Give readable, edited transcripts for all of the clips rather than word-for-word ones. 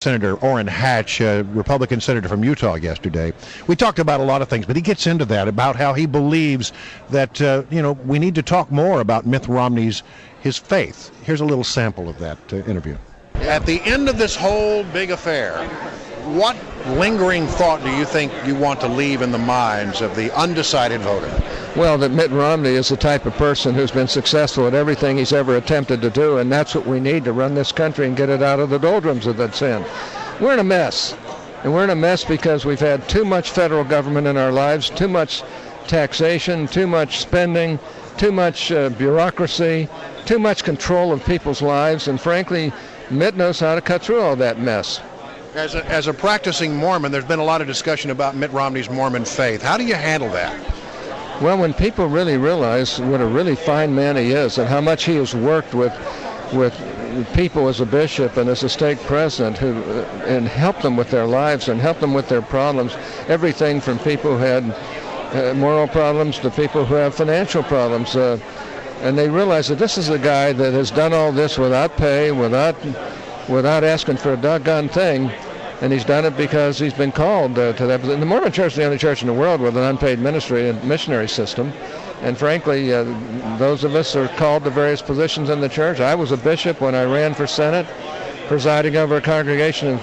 Senator Orrin Hatch, Republican senator from Utah, yesterday. We talked about a lot of things, but he gets into that, about how he believes that, we need to talk more about Mitt Romney's his faith. Here's a little sample of that interview. At the end of this whole big affair, what lingering thought do you think you want to leave in the minds of the undecided voter? Well, that Mitt Romney is the type of person who's been successful at everything he's ever attempted to do, and that's what we need to run this country and get it out of the doldrums that it's in. We're in a mess, and we're in a mess because we've had too much federal government in our lives, too much taxation, too much spending, too much bureaucracy, too much control of people's lives, and frankly, Mitt knows how to cut through all that mess. As a practicing Mormon, there's been a lot of discussion about Mitt Romney's Mormon faith. How do you handle that? Well, when people really realize what a really fine man he is and how much he has worked with people as a bishop and as a stake president and helped them with their lives and helped them with their problems, everything from people who had moral problems to people who have financial problems. And they realize that this is a guy that has done all this without pay, without asking for a doggone thing, and he's done it because he's been called to that. The Mormon Church is the only church in the world with an unpaid ministry and missionary system, and frankly, those of us are called to various positions in the church. I was a bishop when I ran for Senate, presiding over a congregation of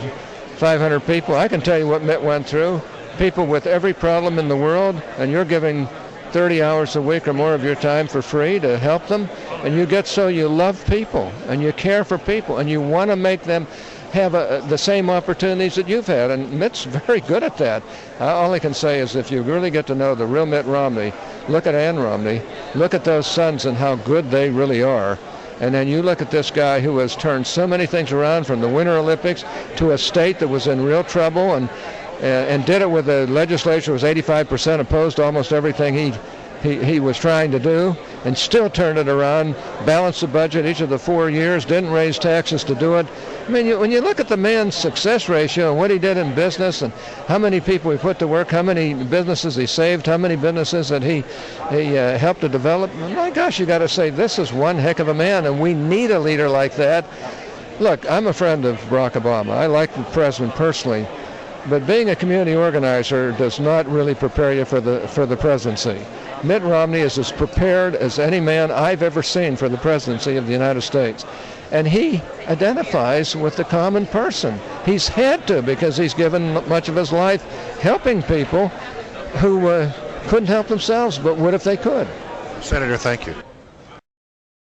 500 people. I can tell you what Mitt went through. People with every problem in the world, and you're giving 30 hours a week or more of your time for free to help them, and you get so you love people and you care for people and you want to make them have the same opportunities that you've had, and Mitt's very good at that. All I can say is if you really get to know the real Mitt Romney, look at Ann Romney, look at those sons and how good they really are, and then you look at this guy who has turned so many things around, from the Winter Olympics to a state that was in real trouble, and did it with a legislature was 85% opposed to almost everything he was trying to do, and still turned it around, balanced the budget each of the 4 years, didn't raise taxes to do it. I mean, when you look at the man's success ratio and what he did in business and how many people he put to work, how many businesses he saved, how many businesses that he helped to develop, my gosh, you got to say this is one heck of a man, and we need a leader like that. Look, I'm a friend of Barack Obama. I like the president personally. But being a community organizer does not really prepare you for the presidency. Mitt Romney is as prepared as any man I've ever seen for the presidency of the United States. And he identifies with the common person. He's had to, because he's given much of his life helping people who couldn't help themselves, but would if they could. Senator, thank you.